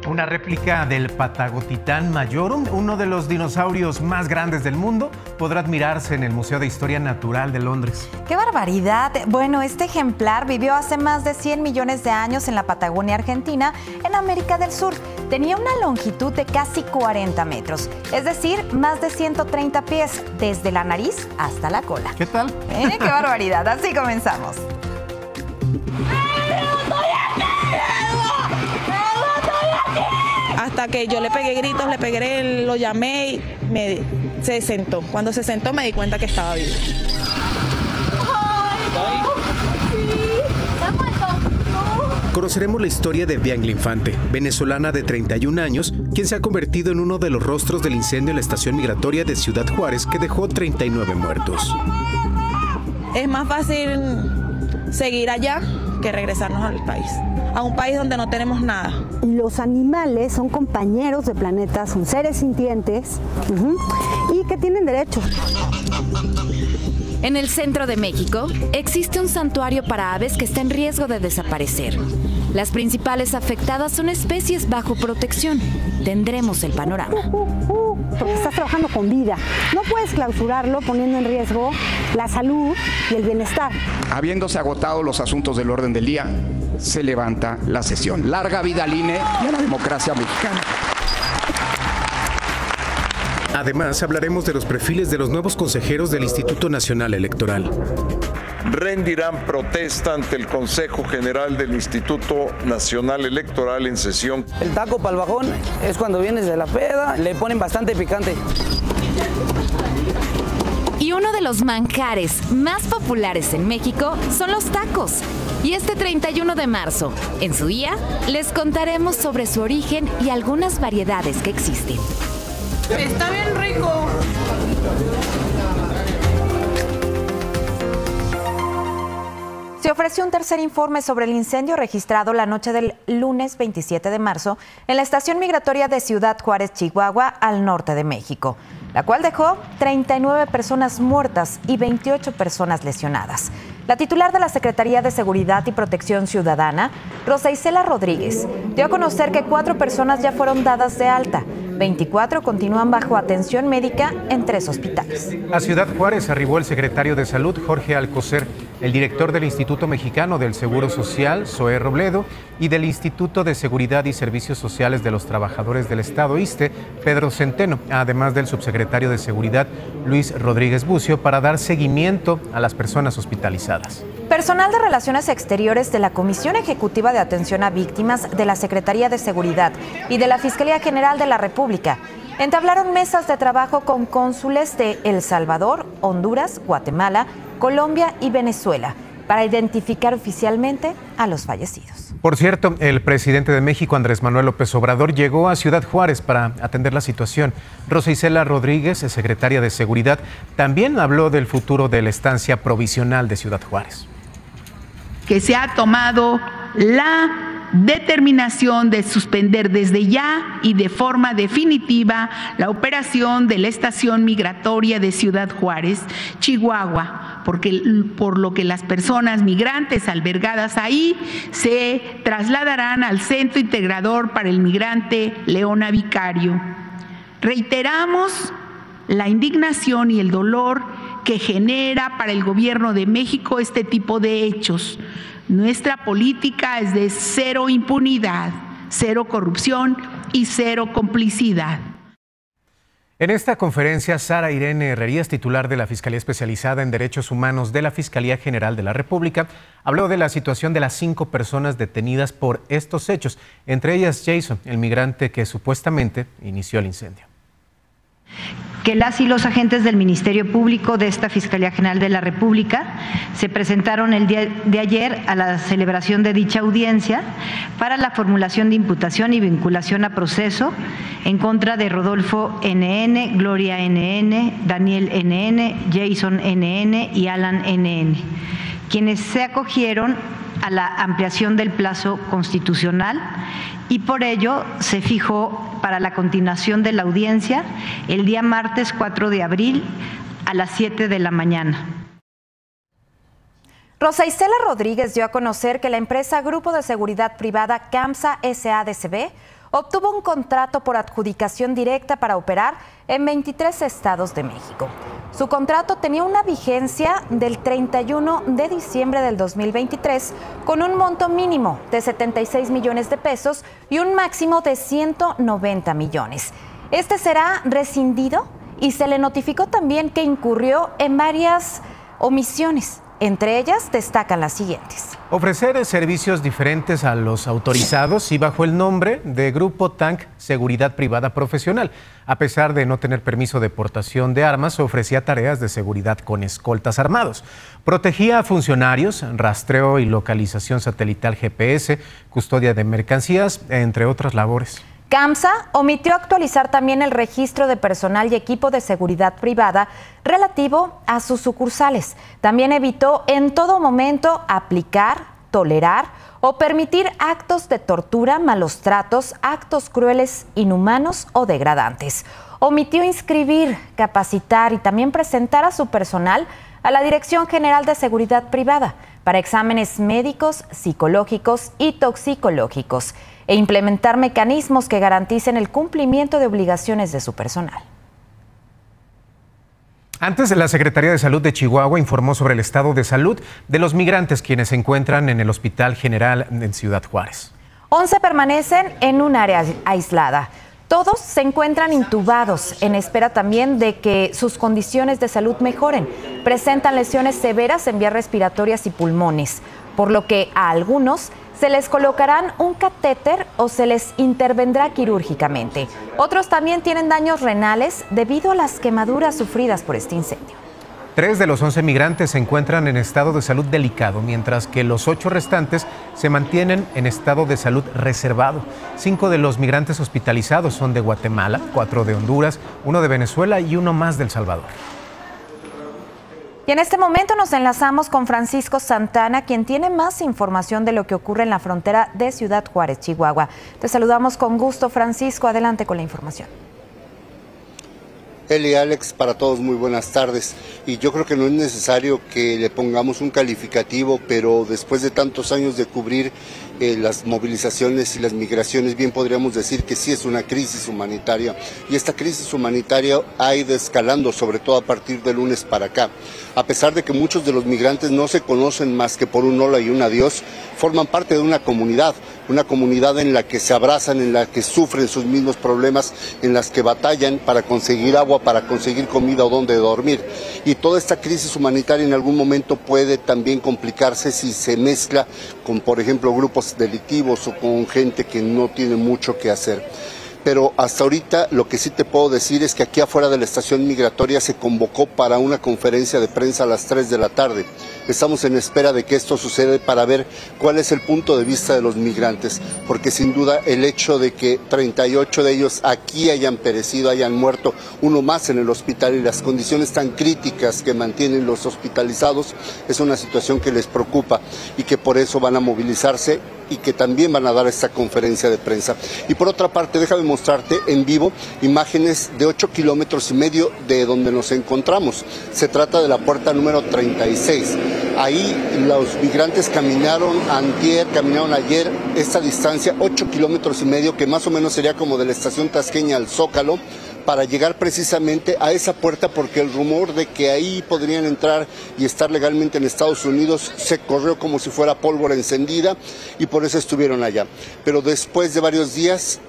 Una réplica del Patagotitán majorum, uno de los dinosaurios más grandes del mundo, podrá admirarse en el Museo de Historia Natural de Londres. ¡Qué barbaridad! Bueno, este ejemplar vivió hace más de 100 millones de años en la Patagonia Argentina, en América del Sur. Tenía una longitud de casi 40 metros, es decir, más de 130 pies, desde la nariz hasta la cola. ¿Qué tal? ¡Qué barbaridad! Así comenzamos. Hasta que yo le pegué gritos, lo llamé y se sentó. Cuando se sentó me di cuenta que estaba vivo. Conoceremos la historia de Bianca Infante, venezolana de 31 años, quien se ha convertido en uno de los rostros del incendio en la estación migratoria de Ciudad Juárez, que dejó 39 muertos. Es más fácil seguir allá que regresarnos al país, a un país donde no tenemos nada. Los animales son compañeros de planeta, son seres sintientes y que tienen derechos. En el centro de México existe un santuario para aves que está en riesgo de desaparecer. Las principales afectadas son especies bajo protección. Tendremos el panorama. Porque estás trabajando con vida. No puedes clausurarlo poniendo en riesgo la salud y el bienestar. Habiéndose agotado los asuntos del orden del día, se levanta la sesión. Larga vida al INE y a la democracia mexicana. Además, hablaremos de los perfiles de los nuevos consejeros del Instituto Nacional Electoral. Rendirán protesta ante el Consejo General del Instituto Nacional Electoral en sesión. El taco para el bajón es cuando vienes de la peda, le ponen bastante picante. Y uno de los manjares más populares en México son los tacos. Y este 31 de marzo, en su día, les contaremos sobre su origen y algunas variedades que existen. Está bien rico. Se ofreció un tercer informe sobre el incendio registrado la noche del lunes 27 de marzo en la estación migratoria de Ciudad Juárez, Chihuahua, al norte de México, la cual dejó 39 personas muertas y 28 personas lesionadas. La titular de la Secretaría de Seguridad y Protección Ciudadana, Rosa Isela Rodríguez, dio a conocer que 4 personas ya fueron dadas de alta. 24 continúan bajo atención médica en 3 hospitales. A Ciudad Juárez arribó el secretario de Salud, Jorge Alcocer, el director del Instituto Mexicano del Seguro Social, Zoé Robledo, y del Instituto de Seguridad y Servicios Sociales de los Trabajadores del Estado, ISSSTE, Pedro Centeno, además del subsecretario de Seguridad, Luis Rodríguez Bucio, para dar seguimiento a las personas hospitalizadas. Personal de Relaciones Exteriores de la Comisión Ejecutiva de Atención a Víctimas de la Secretaría de Seguridad y de la Fiscalía General de la República entablaron mesas de trabajo con cónsules de El Salvador, Honduras, Guatemala, Colombia y Venezuela para identificar oficialmente a los fallecidos. Por cierto, el presidente de México, Andrés Manuel López Obrador, llegó a Ciudad Juárez para atender la situación. Rosa Isela Rodríguez, secretaria de Seguridad, también habló del futuro de la estancia provisional de Ciudad Juárez. Que se ha tomado la determinación de suspender desde ya y de forma definitiva la operación de la estación migratoria de Ciudad Juárez, Chihuahua, por lo que las personas migrantes albergadas ahí se trasladarán al Centro Integrador para el Migrante Leona Vicario. Reiteramos la indignación y el dolor que genera para el gobierno de México este tipo de hechos. Nuestra política es de cero impunidad, cero corrupción y cero complicidad. En esta conferencia, Sara Irene Herrerías, titular de la Fiscalía Especializada en Derechos Humanos de la Fiscalía General de la República, habló de la situación de las 5 personas detenidas por estos hechos, entre ellas Jason, el migrante que supuestamente inició el incendio. Que las y los agentes del Ministerio Público de esta Fiscalía General de la República se presentaron el día de ayer a la celebración de dicha audiencia para la formulación de imputación y vinculación a proceso en contra de Rodolfo NN, Gloria NN, Daniel NN, Jason NN y Alan NN, quienes se acogieron a la ampliación del plazo constitucional y por ello se fijó para la continuación de la audiencia el día martes 4 de abril a las 7 de la mañana. Rosa Isela Rodríguez dio a conocer que la empresa Grupo de Seguridad Privada CAMSA S.A.D.C.B. obtuvo un contrato por adjudicación directa para operar en 23 estados de México. Su contrato tenía una vigencia del 31 de diciembre del 2023 con un monto mínimo de 76 millones de pesos y un máximo de 190 millones. Este será rescindido y se le notificó también que incurrió en varias omisiones. Entre ellas destacan las siguientes. Ofrecer servicios diferentes a los autorizados y bajo el nombre de Grupo TANC Seguridad Privada Profesional. A pesar de no tener permiso de portación de armas, ofrecía tareas de seguridad con escoltas armados. Protegía a funcionarios, rastreo y localización satelital GPS, custodia de mercancías, entre otras labores. CAMSA omitió actualizar también el registro de personal y equipo de seguridad privada relativo a sus sucursales. También evitó en todo momento aplicar, tolerar o permitir actos de tortura, malos tratos, actos crueles, inhumanos o degradantes. Omitió inscribir, capacitar y también presentar a su personal a la Dirección General de Seguridad Privada para exámenes médicos, psicológicos y toxicológicos e implementar mecanismos que garanticen el cumplimiento de obligaciones de su personal. Antes, la Secretaría de Salud de Chihuahua informó sobre el estado de salud de los migrantes quienes se encuentran en el Hospital General en Ciudad Juárez. 11 permanecen en un área aislada. Todos se encuentran intubados en espera también de que sus condiciones de salud mejoren. Presentan lesiones severas en vías respiratorias y pulmones, por lo que a algunos se les colocarán un catéter o se les intervendrá quirúrgicamente. Otros también tienen daños renales debido a las quemaduras sufridas por este incendio. 3 de los 11 migrantes se encuentran en estado de salud delicado, mientras que los 8 restantes se mantienen en estado de salud reservado. 5 de los migrantes hospitalizados son de Guatemala, 4 de Honduras, 1 de Venezuela y 1 más de El Salvador. Y en este momento nos enlazamos con Francisco Santana, quien tiene más información de lo que ocurre en la frontera de Ciudad Juárez, Chihuahua. Te saludamos con gusto, Francisco. Adelante con la información. Eli, Alex, para todos muy buenas tardes. Y yo creo que no es necesario que le pongamos un calificativo, pero después de tantos años de cubrir las movilizaciones y las migraciones, bien podríamos decir que sí es una crisis humanitaria. Y esta crisis humanitaria ha ido escalando, sobre todo a partir del lunes para acá. A pesar de que muchos de los migrantes no se conocen más que por un hola y un adiós, forman parte de una comunidad en la que se abrazan, en la que sufren sus mismos problemas, en las que batallan para conseguir agua, para conseguir comida o donde dormir. Y toda esta crisis humanitaria en algún momento puede también complicarse si se mezcla con, por ejemplo, grupos delictivos o con gente que no tiene mucho que hacer. Pero hasta ahorita lo que sí te puedo decir es que aquí afuera de la estación migratoria se convocó para una conferencia de prensa a las 3 de la tarde. Estamos en espera de que esto suceda para ver cuál es el punto de vista de los migrantes, porque sin duda el hecho de que 38 de ellos aquí hayan perecido, hayan muerto, uno más en el hospital y las condiciones tan críticas que mantienen los hospitalizados es una situación que les preocupa y que por eso van a movilizarse y que también van a dar esta conferencia de prensa. Y por otra parte, déjame mostrarte en vivo imágenes de 8,5 kilómetros de donde nos encontramos. Se trata de la puerta número 36. Ahí los migrantes caminaron ayer esta distancia, 8,5 kilómetros, que más o menos sería como de la estación Tasqueña al Zócalo, para llegar precisamente a esa puerta, porque el rumor de que ahí podrían entrar y estar legalmente en Estados Unidos se corrió como si fuera pólvora encendida y por eso estuvieron allá. Pero después de varios días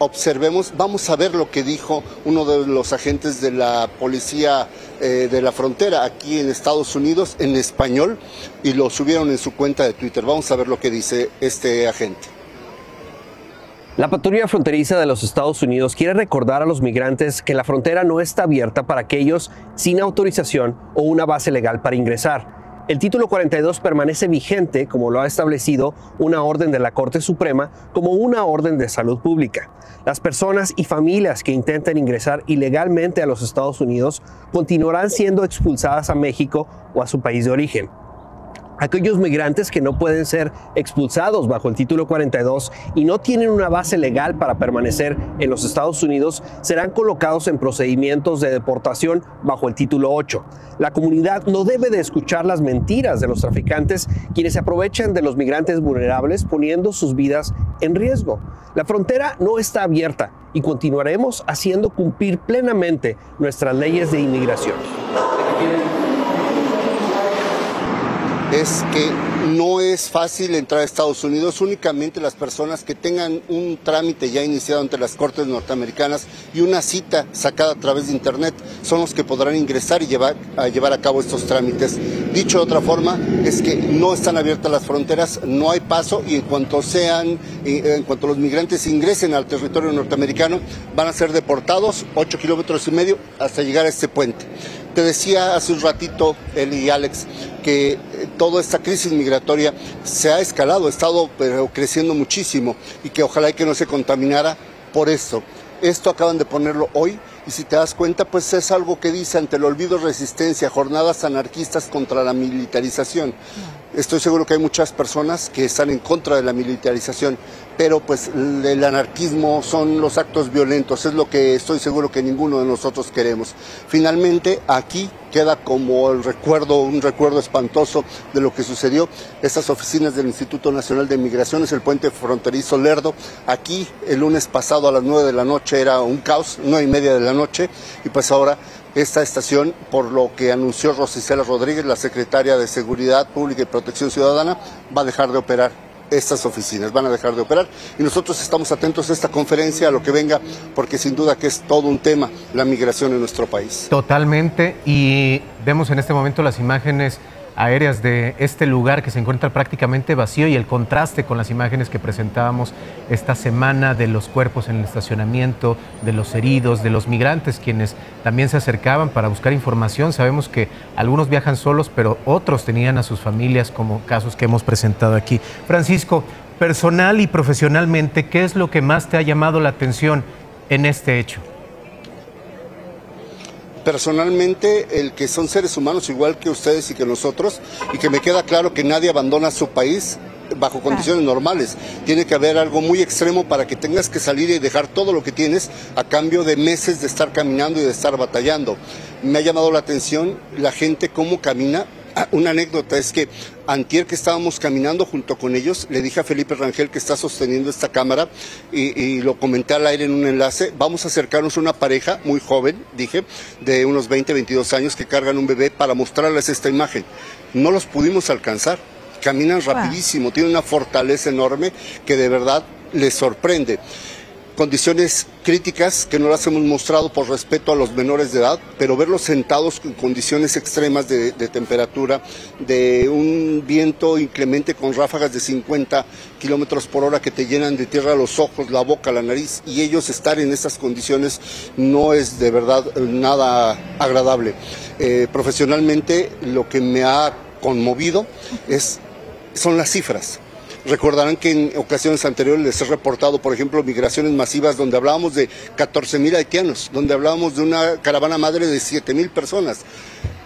vamos a ver lo que dijo uno de los agentes de la policía de la frontera aquí en Estados Unidos en español y lo subieron en su cuenta de Twitter. Vamos a ver lo que dice este agente. La patrulla fronteriza de los Estados Unidos quiere recordar a los migrantes que la frontera no está abierta para aquellos sin autorización o una base legal para ingresar. El título 42 permanece vigente, como lo ha establecido una orden de la Corte Suprema, como una orden de salud pública. Las personas y familias que intenten ingresar ilegalmente a los Estados Unidos continuarán siendo expulsadas a México o a su país de origen. Aquellos migrantes que no pueden ser expulsados bajo el título 42 y no tienen una base legal para permanecer en los Estados Unidos serán colocados en procedimientos de deportación bajo el título 8. La comunidad no debe de escuchar las mentiras de los traficantes, quienes se aprovechan de los migrantes vulnerables poniendo sus vidas en riesgo. La frontera no está abierta y continuaremos haciendo cumplir plenamente nuestras leyes de inmigración. Es que no es fácil entrar a Estados Unidos. Únicamente las personas que tengan un trámite ya iniciado ante las Cortes norteamericanas y una cita sacada a través de Internet son los que podrán ingresar y llevar a cabo estos trámites. Dicho de otra forma, es que no están abiertas las fronteras, no hay paso, y en cuanto los migrantes ingresen al territorio norteamericano, van a ser deportados 8,5 kilómetros hasta llegar a este puente. Te decía hace un ratito, Eli y Alex, que toda esta crisis migratoria se ha escalado, ha estado creciendo muchísimo, y que ojalá que no se contaminara por esto. Esto acaban de ponerlo hoy, y si te das cuenta, pues es algo que dice: ante el olvido, resistencia, jornadas anarquistas contra la militarización. Estoy seguro que hay muchas personas que están en contra de la militarización, pero pues el anarquismo son los actos violentos, es lo que estoy seguro que ninguno de nosotros queremos. Finalmente, aquí queda como un recuerdo espantoso de lo que sucedió. Estas oficinas del Instituto Nacional de Migraciones, el puente fronterizo Lerdo. Aquí el lunes pasado a las 9 de la noche era un caos, 9:30 de la noche, y pues ahora esta estación, por lo que anunció Rosicela Rodríguez, la secretaria de Seguridad Pública y Protección Ciudadana, va a dejar de operar. Estas oficinas van a dejar de operar, y nosotros estamos atentos a esta conferencia, a lo que venga, porque sin duda que es todo un tema la migración en nuestro país. Totalmente, y vemos en este momento las imágenes aéreas de este lugar que se encuentra prácticamente vacío, y el contraste con las imágenes que presentábamos esta semana de los cuerpos en el estacionamiento, de los heridos, de los migrantes quienes también se acercaban para buscar información. Sabemos que algunos viajan solos, pero otros tenían a sus familias, como casos que hemos presentado aquí. Francisco, personal y profesionalmente, ¿qué es lo que más te ha llamado la atención en este hecho? Personalmente, el que son seres humanos igual que ustedes y que nosotros, y que me queda claro que nadie abandona su país bajo condiciones normales. Tiene que haber algo muy extremo para que tengas que salir y dejar todo lo que tienes a cambio de meses de estar caminando y de estar batallando. Me ha llamado la atención la gente cómo camina. Una anécdota es que antier que estábamos caminando junto con ellos, le dije a Felipe Rangel, que está sosteniendo esta cámara, y lo comenté al aire en un enlace: vamos a acercarnos a una pareja muy joven, dije, de unos 20, 22 años, que cargan un bebé, para mostrarles esta imagen. No los pudimos alcanzar, caminan rapidísimo, tienen una fortaleza enorme que de verdad les sorprende. Condiciones críticas que no las hemos mostrado por respeto a los menores de edad, pero verlos sentados en condiciones extremas de temperatura, de un viento inclemente con ráfagas de 50 kilómetros por hora que te llenan de tierra los ojos, la boca, la nariz, y ellos estar en esas condiciones no es de verdad nada agradable. Profesionalmente, lo que me ha conmovido son las cifras. Recordarán que en ocasiones anteriores les he reportado, por ejemplo, migraciones masivas donde hablábamos de 14,000 haitianos, donde hablábamos de una caravana madre de 7,000 personas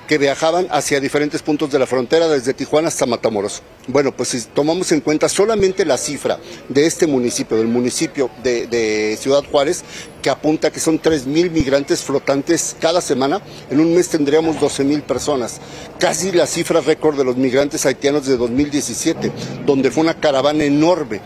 que viajaban hacia diferentes puntos de la frontera, desde Tijuana hasta Matamoros. Bueno, pues si tomamos en cuenta solamente la cifra de este municipio, del municipio de Ciudad Juárez, que apunta que son 3,000 migrantes flotantes cada semana, en un mes tendríamos 12,000 personas. Casi la cifra récord de los migrantes haitianos de 2017, donde fue una caravana enorme.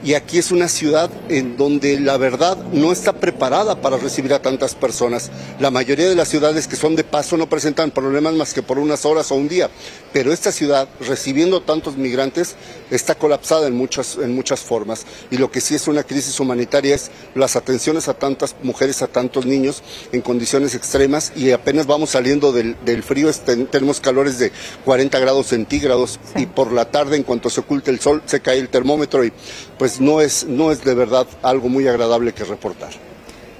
Y aquí es una ciudad en donde la verdad no está preparada para recibir a tantas personas. La mayoría de las ciudades que son de paso no presentan problemas más que por unas horas o un día. Pero esta ciudad, recibiendo tantos migrantes, está colapsada en muchas formas. Y lo que sí es una crisis humanitaria es las atenciones a tantas mujeres, a tantos niños en condiciones extremas, y apenas vamos saliendo del frío. Tenemos calores de 40 grados centígrados, sí. Y por la tarde, en cuanto se oculte el sol, se cae el termómetro, y pues no es de verdad algo muy agradable que reportar.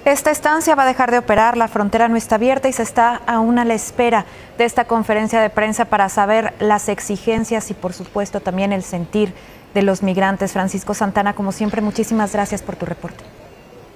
Esta estancia va a dejar de operar, la frontera no está abierta y se está aún a la espera de esta conferencia de prensa para saber las exigencias y por supuesto también el sentir de los migrantes. Francisco Santana, como siempre, muchísimas gracias por tu reporte.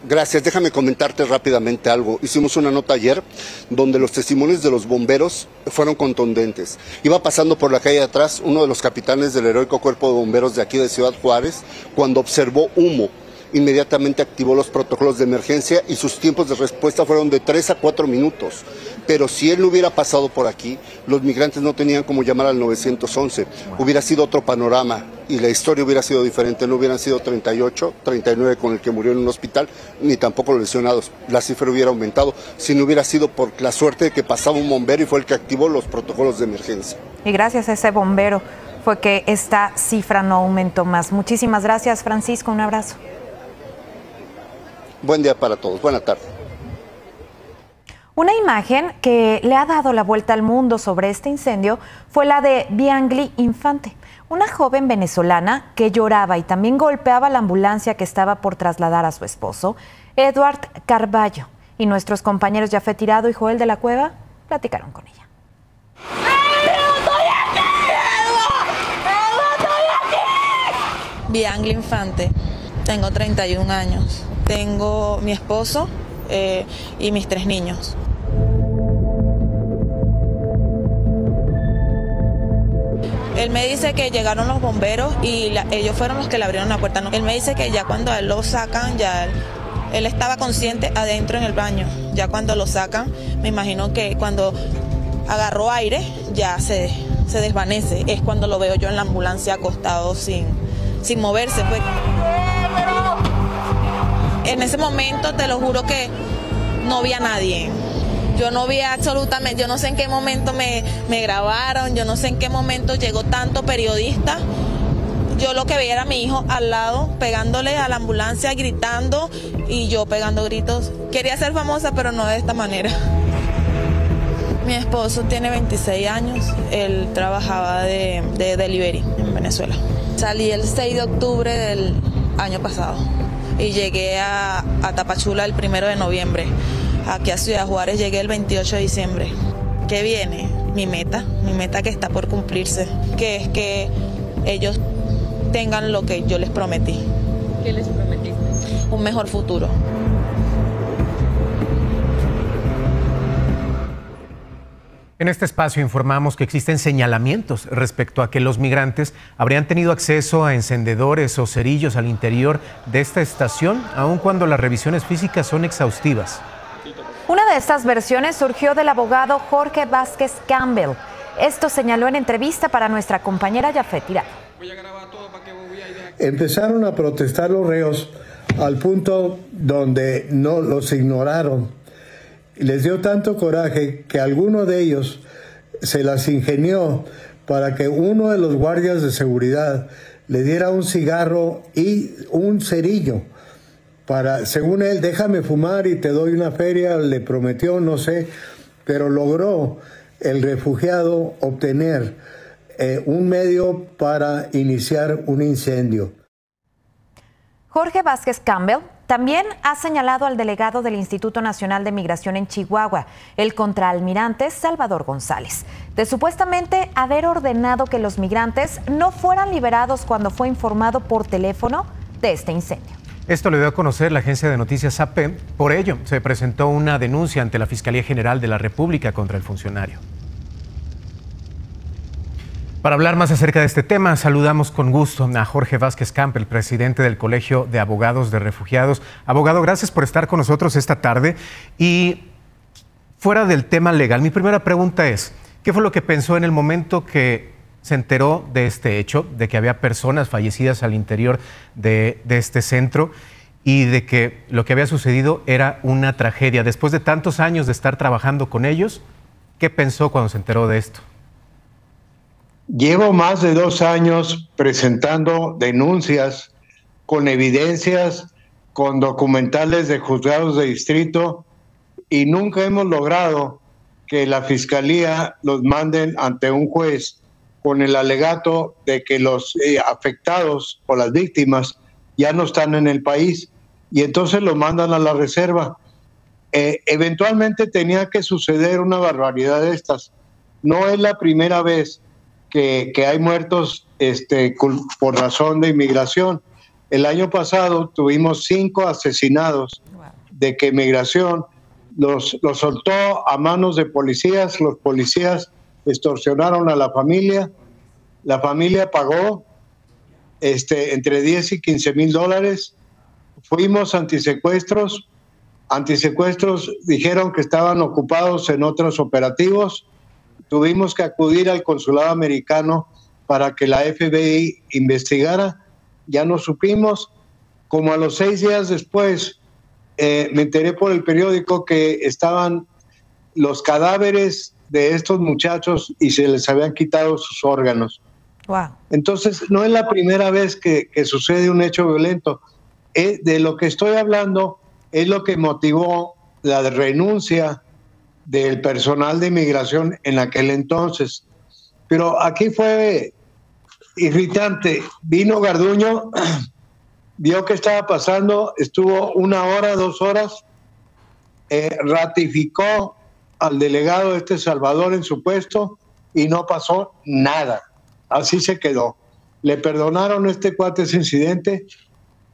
Gracias, déjame comentarte rápidamente algo. Hicimos una nota ayer donde los testimonios de los bomberos fueron contundentes. Iba pasando por la calle de atrás uno de los capitanes del heroico cuerpo de bomberos de aquí de Ciudad Juárez cuando observó humo. Inmediatamente activó los protocolos de emergencia y sus tiempos de respuesta fueron de 3 a 4 minutos. Pero si él no hubiera pasado por aquí, los migrantes no tenían cómo llamar al 911. Hubiera sido otro panorama y la historia hubiera sido diferente. No hubieran sido 38, 39 con el que murió en un hospital, ni tampoco los lesionados. La cifra hubiera aumentado si no hubiera sido por la suerte de que pasaba un bombero y fue el que activó los protocolos de emergencia. Y gracias a ese bombero fue que esta cifra no aumentó más. Muchísimas gracias, Francisco. Un abrazo. Buen día para todos. Buena tarde. Una imagen que le ha dado la vuelta al mundo sobre este incendio fue la de Biangli Infante, una joven venezolana que lloraba y también golpeaba la ambulancia que estaba por trasladar a su esposo, Edward Carballo. Y nuestros compañeros Jafet Tirado y Joel de la Cueva platicaron con ella. Biangli Infante, tengo 31 años. Tengo mi esposo y mis 3 niños. Él me dice que llegaron los bomberos y ellos fueron los que le abrieron la puerta. Él me dice que ya cuando a él lo sacan, ya él estaba consciente adentro en el baño. Ya cuando lo sacan, me imagino que cuando agarró aire, ya se desvanece. Es cuando lo veo yo en la ambulancia acostado sin moverse. Pues. En ese momento te lo juro que no vi a nadie. Yo no vi absolutamente, yo no sé en qué momento me grabaron, yo no sé en qué momento llegó tanto periodista. Yo lo que veía era a mi hijo al lado, pegándole a la ambulancia, gritando, y yo pegando gritos. Quería ser famosa, pero no de esta manera. Mi esposo tiene 26 años, él trabajaba de delivery en Venezuela. Salí el 6 de octubre del año pasado. Y llegué a Tapachula el 1 de noviembre. Aquí a Ciudad Juárez llegué el 28 de diciembre. ¿Qué viene? Mi meta que está por cumplirse, que es que ellos tengan lo que yo les prometí. ¿Qué les prometiste? Un mejor futuro. En este espacio informamos que existen señalamientos respecto a que los migrantes habrían tenido acceso a encendedores o cerillos al interior de esta estación, aun cuando las revisiones físicas son exhaustivas. Una de estas versiones surgió del abogado Jorge Vázquez Campbell. Esto señaló en entrevista para nuestra compañera Jafet Tirado. Empezaron a protestar los reos al punto donde no los ignoraron. Les dio tanto coraje que alguno de ellos se las ingenió para que uno de los guardias de seguridad le diera un cigarro y un cerillo para, según él, déjame fumar y te doy una feria, le prometió, no sé, pero logró el refugiado obtener un medio para iniciar un incendio. Jorge Vázquez Campbell también ha señalado al delegado del Instituto Nacional de Migración en Chihuahua, el contraalmirante Salvador González, de supuestamente haber ordenado que los migrantes no fueran liberados cuando fue informado por teléfono de este incendio. Esto lo dio a conocer la agencia de noticias AP. Por ello, se presentó una denuncia ante la Fiscalía General de la República contra el funcionario. Para hablar más acerca de este tema, saludamos con gusto a Jorge Vázquez Campbell, presidente del Colegio de Abogados de Refugiados. Abogado, gracias por estar con nosotros esta tarde. Y fuera del tema legal, mi primera pregunta es, ¿qué fue lo que pensó en el momento que se enteró de este hecho, de que había personas fallecidas al interior de este centro y de que lo que había sucedido era una tragedia? Después de tantos años de estar trabajando con ellos, ¿qué pensó cuando se enteró de esto? Llevo más de 2 años presentando denuncias con evidencias, con documentales de juzgados de distrito y nunca hemos logrado que la Fiscalía los manden ante un juez con el alegato de que los afectados o las víctimas ya no están en el país y entonces los mandan a la reserva. Eventualmente tenía que suceder una barbaridad de estas. No es la primera vez que hay muertos por razón de inmigración. El año pasado tuvimos 5 asesinados de que Migración los soltó a manos de policías. Los policías extorsionaron a la familia pagó entre 10 y 15 mil dólares. Fuimos antisecuestros dijeron que estaban ocupados en otros operativos. Tuvimos que acudir al consulado americano para que la FBI investigara. Ya no supimos. Como a los 6 días después, me enteré por el periódico que estaban los cadáveres de estos muchachos y se les habían quitado sus órganos. Wow. Entonces, no es la primera vez que sucede un hecho violento. De lo que estoy hablando es lo que motivó la renuncia del personal de inmigración en aquel entonces. Pero aquí fue irritante. Vino Garduño, vio qué estaba pasando, estuvo 1 hora, 2 horas, ratificó al delegado Salvador en su puesto y no pasó nada. Así se quedó. Le perdonaron a este cuate ese incidente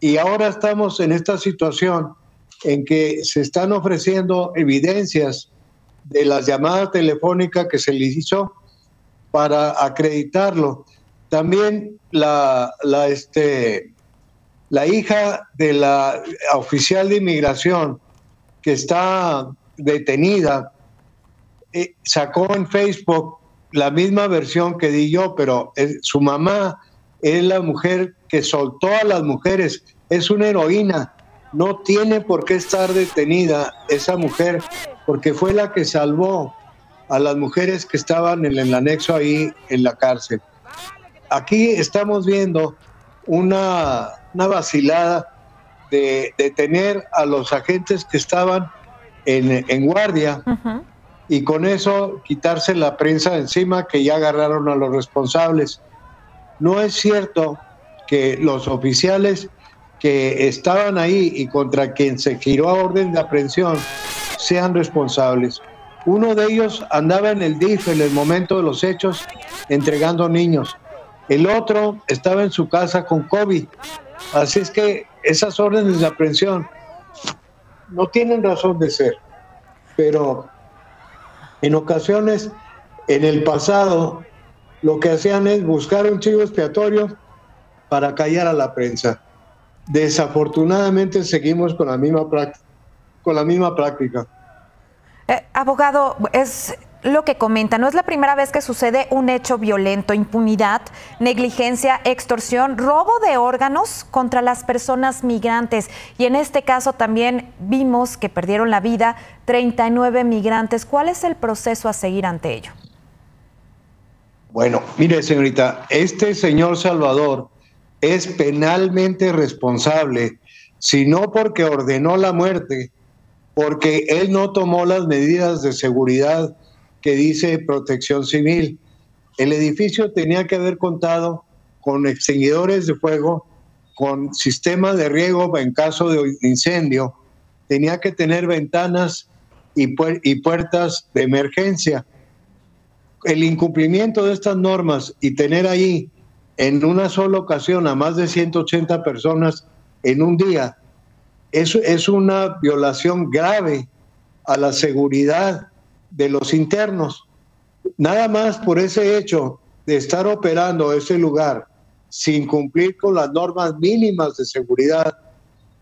y ahora estamos en esta situación en que se están ofreciendo evidencias de las llamadas telefónicas que se le hizo para acreditarlo. También la hija de la oficial de inmigración que está detenida sacó en Facebook la misma versión que di yo, pero su mamá es la mujer que soltó a las mujeres, es una heroína, no tiene por qué estar detenida esa mujer, porque fue la que salvó a las mujeres que estaban en el anexo ahí en la cárcel. Aquí estamos viendo una vacilada de detener a los agentes que estaban en guardia. Uh-huh. Y con eso quitarse la prensa de encima, que ya agarraron a los responsables. No es cierto que los oficiales que estaban ahí y contra quien se giró a orden de aprehensión sean responsables. Uno de ellos andaba en el DIF en el momento de los hechos entregando niños. El otro estaba en su casa con COVID. Así es que esas órdenes de aprehensión no tienen razón de ser. Pero en ocasiones, en el pasado, lo que hacían es buscar un chivo expiatorio para callar a la prensa. Desafortunadamente seguimos con la misma práctica. Abogado, es lo que comenta, no es la primera vez que sucede un hecho violento, impunidad, negligencia, extorsión, robo de órganos contra las personas migrantes. Y en este caso también vimos que perdieron la vida 39 migrantes. ¿Cuál es el proceso a seguir ante ello? Bueno, mire, señorita, este señor Salvador es penalmente responsable, si no porque ordenó la muerte, porque él no tomó las medidas de seguridad que dice Protección Civil. El edificio tenía que haber contado con extinguidores de fuego, con sistema de riego en caso de incendio, tenía que tener ventanas y puertas de emergencia. El incumplimiento de estas normas y tener ahí en una sola ocasión a más de 180 personas en un día, eso es una violación grave a la seguridad de los internos. Nada más por ese hecho de estar operando ese lugar sin cumplir con las normas mínimas de seguridad,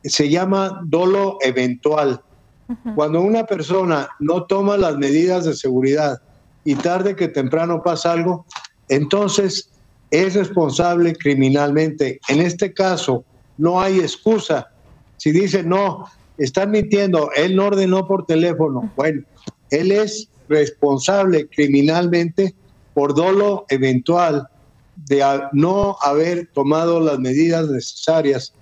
se llama dolo eventual. Uh-huh. Cuando una persona no toma las medidas de seguridad y tarde que temprano pasa algo, entonces es responsable criminalmente. En este caso no hay excusa. Si dicen, no, están mintiendo, él no ordenó por teléfono. Bueno, él es responsable criminalmente por dolo eventual de no haber tomado las medidas necesarias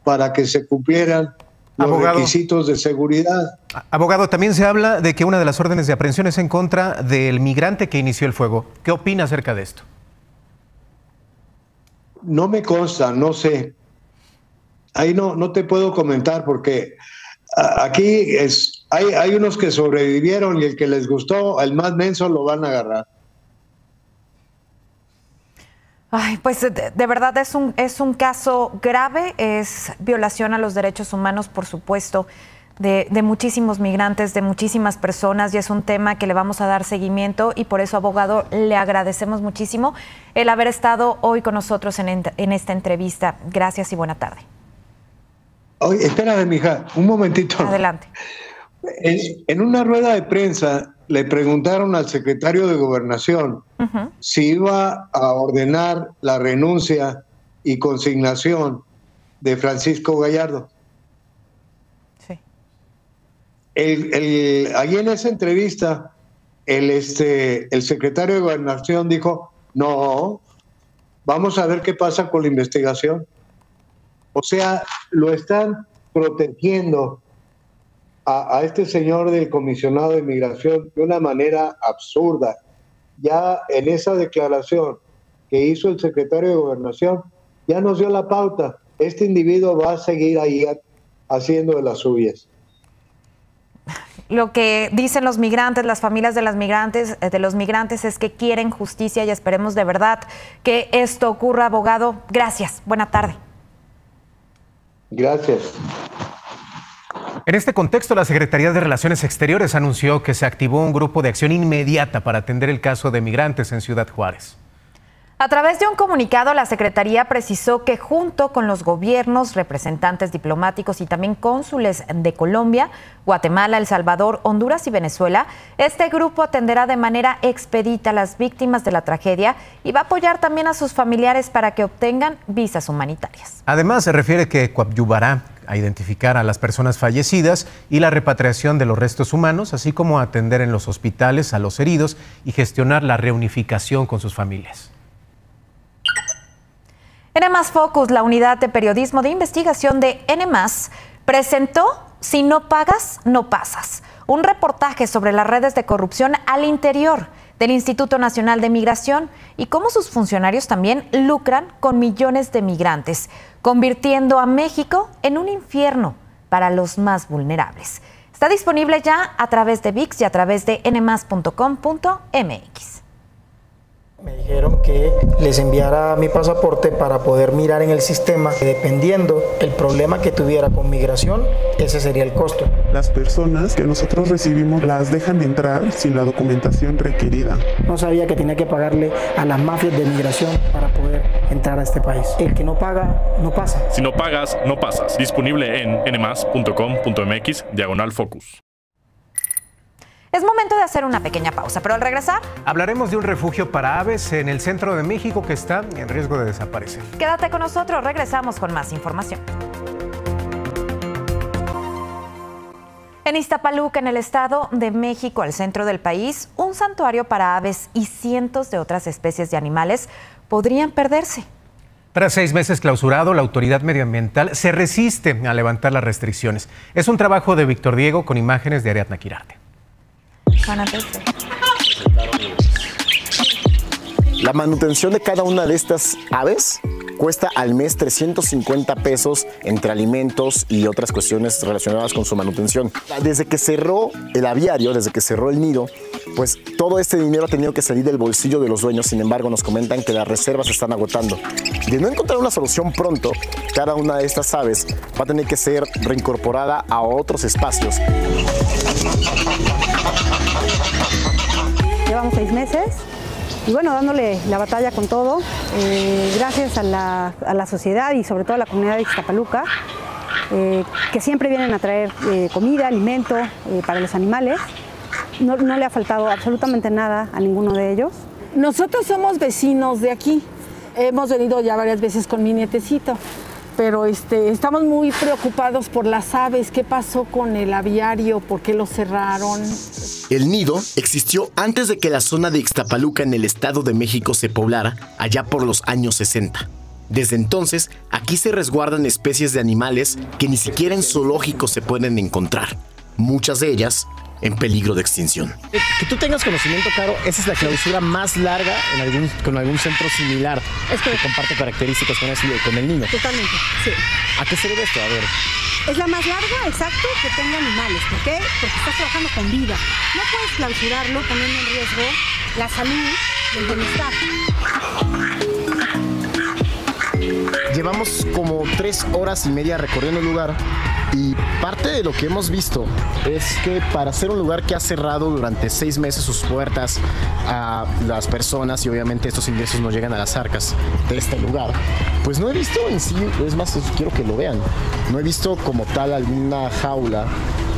para que se cumplieran los requisitos de seguridad. Abogado, también se habla de que una de las órdenes de aprehensión es en contra del migrante que inició el fuego. ¿Qué opina acerca de esto? No me consta, no sé. Ahí no te puedo comentar porque aquí hay unos que sobrevivieron y el que les gustó, el más menso lo van a agarrar. Ay, pues de verdad es un caso grave, es violación a los derechos humanos, por supuesto. de muchísimos migrantes, de muchísimas personas, y es un tema que le vamos a dar seguimiento, y por eso, abogado, le agradecemos muchísimo el haber estado hoy con nosotros en esta entrevista. Gracias y buena tarde. Oye, espérame, mija, un momentito. Adelante. En una rueda de prensa le preguntaron al secretario de Gobernación si iba a ordenar la renuncia y consignación de Francisco Gallardo. Sí. Allí en esa entrevista, el secretario de Gobernación dijo, no, vamos a ver qué pasa con la investigación. O sea, lo están protegiendo a este señor del comisionado de Migración de una manera absurda. Ya en esa declaración que hizo el secretario de Gobernación, ya nos dio la pauta. Este individuo va a seguir ahí haciendo de las suyas. Lo que dicen los migrantes, las familias de los migrantes es que quieren justicia, y esperemos de verdad que esto ocurra, abogado. Gracias. Buena tarde. Gracias. En este contexto, la Secretaría de Relaciones Exteriores anunció que se activó un grupo de acción inmediata para atender el caso de migrantes en Ciudad Juárez. A través de un comunicado, la Secretaría precisó que junto con los gobiernos, representantes diplomáticos y también cónsules de Colombia, Guatemala, El Salvador, Honduras y Venezuela, este grupo atenderá de manera expedita a las víctimas de la tragedia y va a apoyar también a sus familiares para que obtengan visas humanitarias. Además, se refiere que coadyuvará a identificar a las personas fallecidas y la repatriación de los restos humanos, así como atender en los hospitales a los heridos y gestionar la reunificación con sus familias. N+ Focus, la unidad de periodismo de investigación de N+, presentó Si no pagas, no pasas, un reportaje sobre las redes de corrupción al interior del Instituto Nacional de Migración y cómo sus funcionarios también lucran con millones de migrantes, convirtiendo a México en un infierno para los más vulnerables. Está disponible ya a través de ViX y a través de nmas.com.mx. Me dijeron que les enviara mi pasaporte para poder mirar en el sistema. Dependiendo el problema que tuviera con migración, ese sería el costo. Las personas que nosotros recibimos las dejan entrar sin la documentación requerida. No sabía que tenía que pagarle a las mafias de migración para poder entrar a este país. El que no paga, no pasa. Si no pagas, no pasas. Disponible en nmas.com.mx/focus. Es momento de hacer una pequeña pausa, pero al regresar hablaremos de un refugio para aves en el centro de México que está en riesgo de desaparecer. Quédate con nosotros, regresamos con más información. En Iztapaluca, en el Estado de México, al centro del país, un santuario para aves y cientos de otras especies de animales podrían perderse. Tras 6 meses clausurado, la autoridad medioambiental se resiste a levantar las restricciones. Es un trabajo de Víctor Diego con imágenes de Ariadna Quirarte. La manutención de cada una de estas aves cuesta al mes 350 pesos entre alimentos y otras cuestiones relacionadas con su manutención. Desde que cerró el aviario, desde que cerró el nido, pues todo este dinero ha tenido que salir del bolsillo de los dueños. Sin embargo, nos comentan que las reservas se están agotando. De no encontrar una solución pronto, cada una de estas aves va a tener que ser reincorporada a otros espacios. Llevamos 6 meses y bueno, dándole la batalla con todo, gracias a la sociedad y sobre todo a la comunidad de Iztapaluca, que siempre vienen a traer comida, alimento para los animales. No le ha faltado absolutamente nada a ninguno de ellos. Nosotros somos vecinos de aquí, hemos venido ya varias veces con mi nietecito, pero estamos muy preocupados por las aves. ¿Qué pasó con el aviario? ¿Por qué lo cerraron? El nido existió antes de que la zona de Iztapaluca en el Estado de México se poblara, allá por los años 60. Desde entonces, aquí se resguardan especies de animales que ni siquiera en zoológicos se pueden encontrar, muchas de ellas en peligro de extinción. Que tú tengas conocimiento, Caro, esa es la clausura más larga con algún centro similar. Es que comparte características con el niño. Totalmente, sí. ¿A qué se debe esto? A ver. Es la más larga, exacto, que tenga animales. ¿Por qué? Porque estás trabajando con vida. No puedes clausurarlo poniendo en riesgo la salud del bienestar. Llevamos como 3 horas y media recorriendo el lugar Y parte de lo que hemos visto es que para ser un lugar que ha cerrado durante 6 meses sus puertas a las personas, y obviamente estos ingresos no llegan a las arcas de este lugar, pues no he visto en sí, es más, quiero que lo vean, no he visto como tal alguna jaula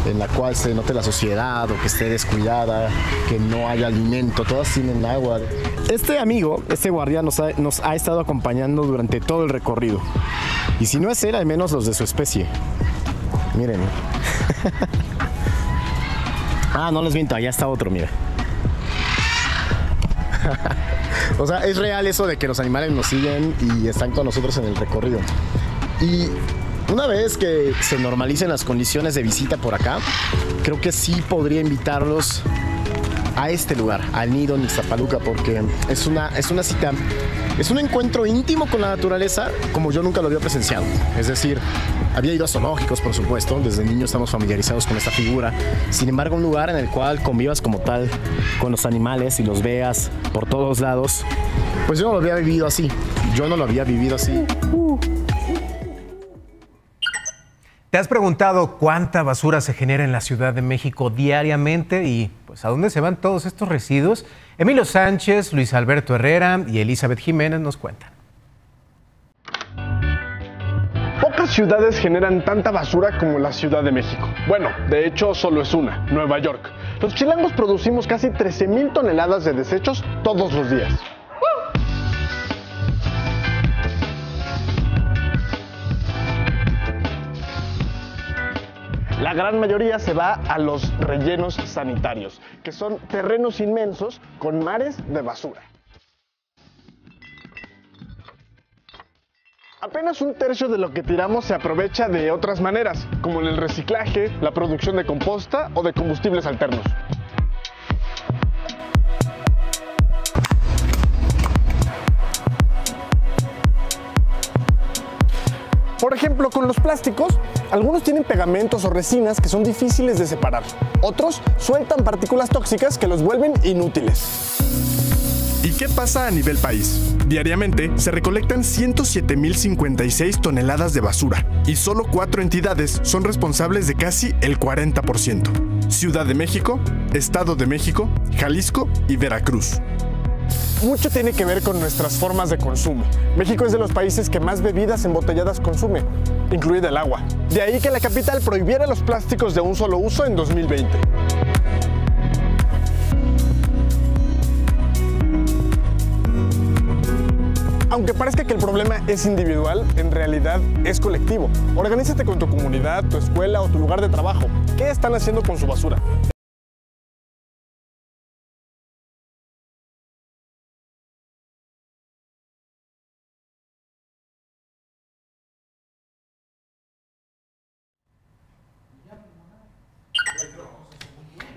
en la cual se note la sociedad o que esté descuidada, que no haya alimento, todas tienen agua. Este amigo, este guardia nos ha estado acompañando durante todo el recorrido. Y si no es él, al menos los de su especie. Miren. No les miento, allá está otro, mira. O sea, es real eso de que los animales nos siguen y están con nosotros en el recorrido. Y una vez que se normalicen las condiciones de visita por acá, creo que sí podría invitarlos a este lugar, al nido en Ixtapaluca, porque es una cita, es un encuentro íntimo con la naturaleza como yo nunca lo había presenciado. Es decir, había ido a zoológicos, por supuesto, desde niño estamos familiarizados con esta figura. Sin embargo, un lugar en el cual convivas como tal con los animales y los veas por todos lados, pues yo no lo había vivido así. ¿Te has preguntado cuánta basura se genera en la Ciudad de México diariamente y pues a dónde se van todos estos residuos? Emilio Sánchez, Luis Alberto Herrera y Elizabeth Jiménez nos cuentan. Pocas ciudades generan tanta basura como la Ciudad de México. Bueno, de hecho solo es una, Nueva York. Los chilangos producimos casi 13,000 toneladas de desechos todos los días. La gran mayoría se va a los rellenos sanitarios, que son terrenos inmensos con mares de basura. Apenas un tercio de lo que tiramos se aprovecha de otras maneras, como en el reciclaje, la producción de composta o de combustibles alternos. Por ejemplo, con los plásticos, algunos tienen pegamentos o resinas que son difíciles de separar. Otros sueltan partículas tóxicas que los vuelven inútiles. ¿Y qué pasa a nivel país? Diariamente se recolectan 107,056 toneladas de basura y solo 4 entidades son responsables de casi el 40%. Ciudad de México, Estado de México, Jalisco y Veracruz. Mucho tiene que ver con nuestras formas de consumo. México es de los países que más bebidas embotelladas consume, incluida el agua. De ahí que la capital prohibiera los plásticos de un solo uso en 2020. Aunque parezca que el problema es individual, en realidad es colectivo. Organízate con tu comunidad, tu escuela o tu lugar de trabajo. ¿Qué están haciendo con su basura?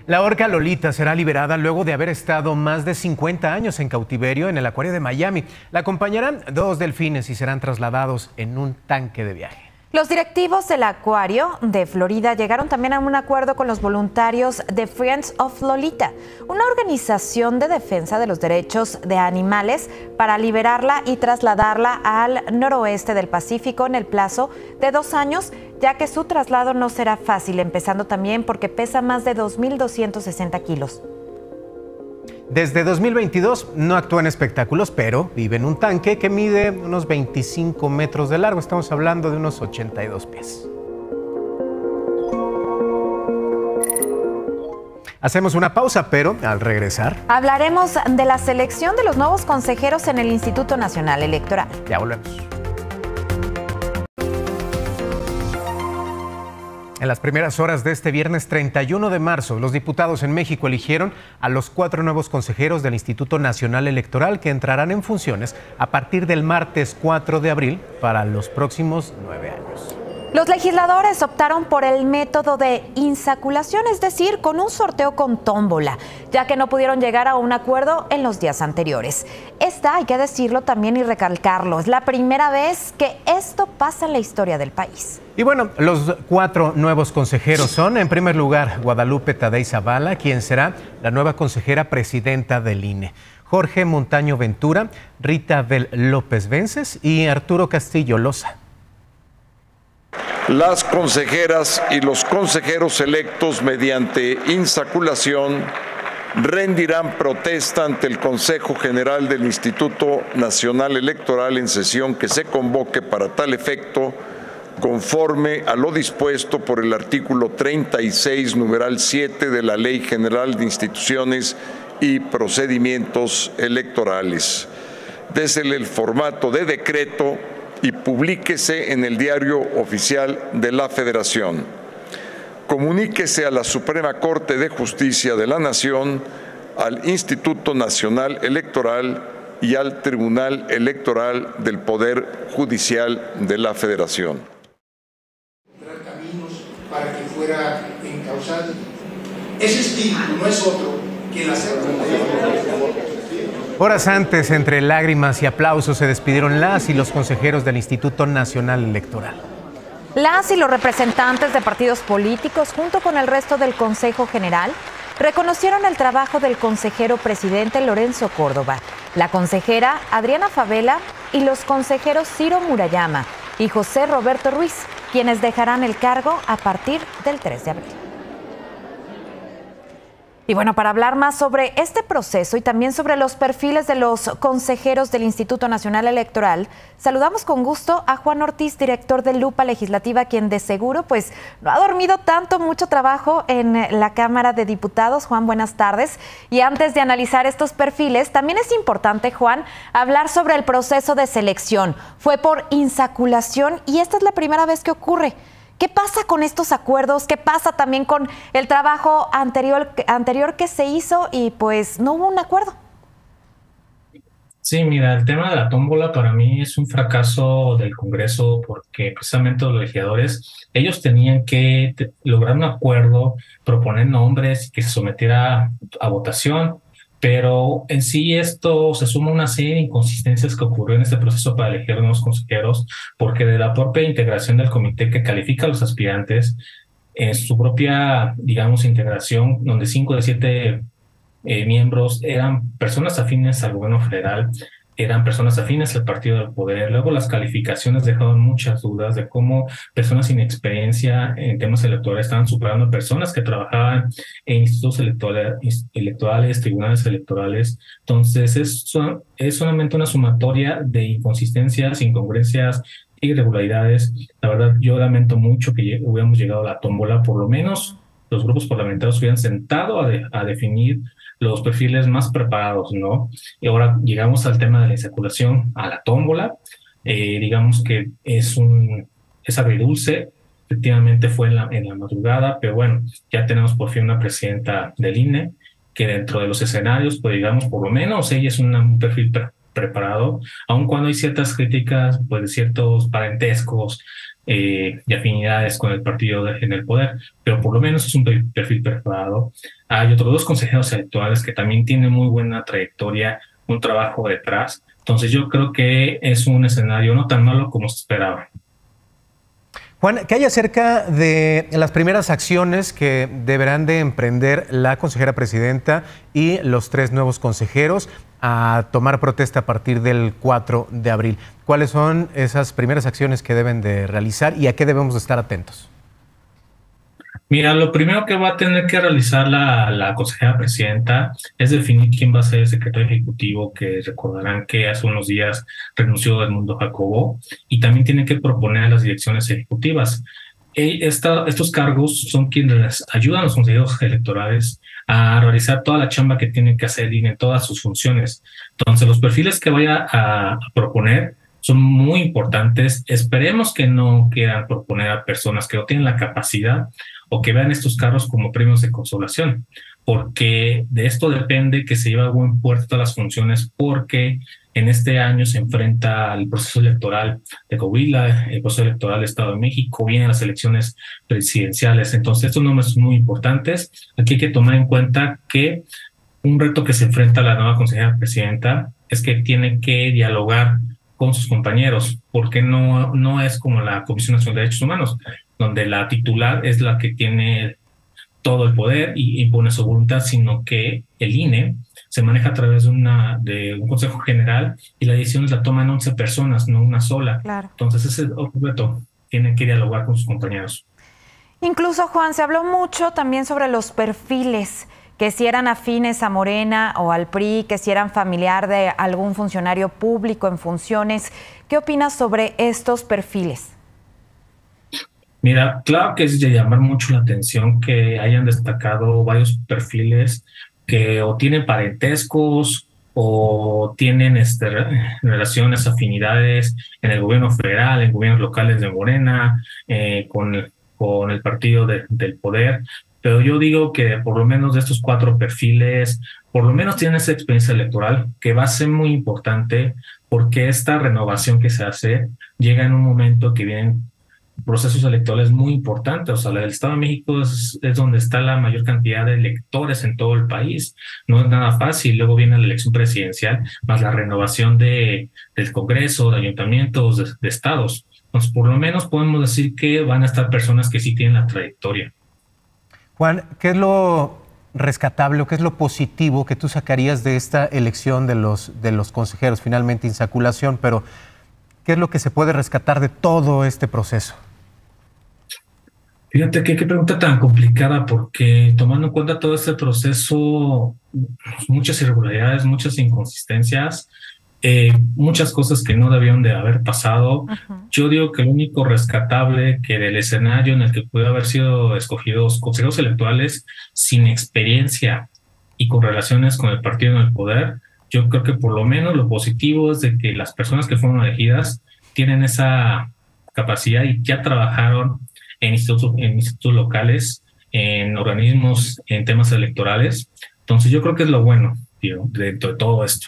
La orca Lolita será liberada luego de haber estado más de 50 años en cautiverio en el acuario de Miami. La acompañarán 2 delfines y serán trasladados en un tanque de viaje. Los directivos del acuario de Florida llegaron también a un acuerdo con los voluntarios de Friends of Lolita, una organización de defensa de los derechos de animales, para liberarla y trasladarla al noroeste del Pacífico en el plazo de 2 años, ya que su traslado no será fácil, empezando también porque pesa más de 2.260 kilos. Desde 2022 no actúa en espectáculos, pero vive en un tanque que mide unos 25 metros de largo. Estamos hablando de unos 82 pies. Hacemos una pausa, pero al regresar hablaremos de la selección de los nuevos consejeros en el Instituto Nacional Electoral. Ya volvemos. En las primeras horas de este viernes 31 de marzo, los diputados en México eligieron a los 4 nuevos consejeros del Instituto Nacional Electoral que entrarán en funciones a partir del martes 4 de abril para los próximos 9 años. Los legisladores optaron por el método de insaculación, es decir, con un sorteo con tómbola, ya que no pudieron llegar a un acuerdo en los días anteriores. Esta, hay que decirlo también y recalcarlo, es la primera vez que esto pasa en la historia del país. Y bueno, los 4 nuevos consejeros son, en primer lugar, Guadalupe Tadei Zavala, quien será la nueva consejera presidenta del INE. Jorge Montaño Ventura, Rita Bel López Vences y Arturo Castillo Loza. Las consejeras y los consejeros electos mediante insaculación rendirán protesta ante el Consejo General del Instituto Nacional Electoral en sesión que se convoque para tal efecto, conforme a lo dispuesto por el artículo 36, numeral 7 de la Ley General de Instituciones y Procedimientos Electorales, desde el formato de decreto y publíquese en el Diario Oficial de la Federación. Comuníquese a la Suprema Corte de Justicia de la Nación, al Instituto Nacional Electoral y al Tribunal Electoral del Poder Judicial de la Federación. Caminos para que fuera encausado. Ese espíritu no es otro que la Horas antes, entre lágrimas y aplausos, se despidieron las y los consejeros del Instituto Nacional Electoral. Las y los representantes de partidos políticos, junto con el resto del Consejo General, reconocieron el trabajo del consejero presidente Lorenzo Córdoba, la consejera Adriana Favela y los consejeros Ciro Murayama y José Roberto Ruiz, quienes dejarán el cargo a partir del 3 de abril. Y bueno, para hablar más sobre este proceso y también sobre los perfiles de los consejeros del Instituto Nacional Electoral, saludamos con gusto a Juan Ortiz, director de Lupa Legislativa, quien de seguro pues no ha dormido mucho trabajo en la Cámara de Diputados. Juan, buenas tardes. Y antes de analizar estos perfiles, también es importante, Juan, hablar sobre el proceso de selección. Fue por insaculación y esta es la primera vez que ocurre. ¿Qué pasa con estos acuerdos? ¿Qué pasa también con el trabajo anterior que se hizo y pues no hubo un acuerdo? Sí, mira, el tema de la tómbola para mí es un fracaso del Congreso porque precisamente los legisladores, ellos tenían que lograr un acuerdo, proponer nombres y que se sometiera a votación, pero en sí esto se suma a una serie de inconsistencias que ocurrió en este proceso para elegir nuevos consejeros, porque de la propia integración del comité que califica a los aspirantes, en su propia, digamos, integración, donde 5 de 7 miembros eran personas afines al gobierno federal, eran personas afines al partido del poder. Luego las calificaciones dejaron muchas dudas de cómo personas sin experiencia en temas electorales estaban superando a personas que trabajaban en institutos electorales, tribunales electorales. Entonces es solamente una sumatoria de inconsistencias, incongruencias, irregularidades. La verdad, yo lamento mucho que hubiéramos llegado a la tómbola. Por lo menos los grupos parlamentarios hubieran sentado a definir los perfiles más preparados, ¿no? Y ahora llegamos al tema de la insaculación, a la tómbola. Digamos que es agridulce. Efectivamente fue en la madrugada, pero bueno, ya tenemos por fin una presidenta del INE que dentro de los escenarios, pues digamos, por lo menos ella es un perfil preparado, aun cuando hay ciertas críticas, pues de ciertos parentescos y afinidades con el partido en el poder, pero por lo menos es un perfil preparado. Hay otros 2 consejeros electorales que también tienen muy buena trayectoria, un trabajo detrás. Entonces yo creo que es un escenario no tan malo como se esperaba. Juan, ¿qué hay acerca de las primeras acciones que deberán de emprender la consejera presidenta y los 3 nuevos consejeros a tomar protesta a partir del 4 de abril? ¿Cuáles son esas primeras acciones que deben de realizar y a qué debemos de estar atentos? Mira, lo primero que va a tener que realizar la consejera presidenta es definir quién va a ser el secretario ejecutivo, que recordarán que hace unos días renunció Edmundo Jacobo, y también tiene que proponer a las direcciones ejecutivas. Estos cargos son quienes ayudan a los consejeros electorales a realizar toda la chamba que tienen que hacer y en todas sus funciones. Entonces, los perfiles que vaya a proponer son muy importantes. Esperemos que no quieran proponer a personas que no tienen la capacidad o que vean estos cargos como premios de consolación, porque de esto depende que se lleve a buen puerto todas las funciones, porque en este año se enfrenta al proceso electoral de Coahuila, el proceso electoral del Estado de México, vienen las elecciones presidenciales. Entonces, estos nombres son muy importantes. Aquí hay que tomar en cuenta que un reto que se enfrenta la nueva consejera presidenta es que tiene que dialogar con sus compañeros, porque no es como la Comisión Nacional de Derechos Humanos, donde la titular es la que tiene todo el poder y impone su voluntad, sino que el INE se maneja a través de un consejo general y las decisiones la toman 11 personas, no una sola. Claro. Entonces ese es otro reto. tiene que dialogar con sus compañeros. Incluso, Juan, se habló mucho también sobre los perfiles, que si eran afines a Morena o al PRI, que si eran familiar de algún funcionario público en funciones. ¿Qué opinas sobre estos perfiles? Mira, claro que es de llamar mucho la atención que hayan destacado varios perfiles que o tienen parentescos o tienen relaciones, afinidades en el gobierno federal, en gobiernos locales de Morena, con el partido del poder. Pero yo digo que por lo menos de estos 4 perfiles, por lo menos tienen esa experiencia electoral que va a ser muy importante, porque esta renovación que se hace llega en un momento que vienen procesos electorales muy importantes. O sea, el Estado de México es donde está la mayor cantidad de electores en todo el país. No es nada fácil. Luego viene la elección presidencial, más la renovación del Congreso, de ayuntamientos, de estados. Entonces, por lo menos podemos decir que van a estar personas que sí tienen la trayectoria. Juan, ¿qué es lo rescatable o qué es lo positivo que tú sacarías de esta elección de los consejeros, finalmente insaculación, pero qué es lo que se puede rescatar de todo este proceso? Fíjate qué pregunta tan complicada, porque tomando en cuenta todo este proceso, muchas irregularidades, muchas inconsistencias, muchas cosas que no debieron de haber pasado. Yo digo que lo único rescatable que del escenario en el que pudo haber sido escogidos consejeros electorales sin experiencia y con relaciones con el partido en el poder, yo creo que por lo menos lo positivo es de que las personas que fueron elegidas tienen esa capacidad y ya trabajaron en institutos locales, en organismos, en temas electorales. Entonces yo creo que es lo bueno, tío, de todo esto.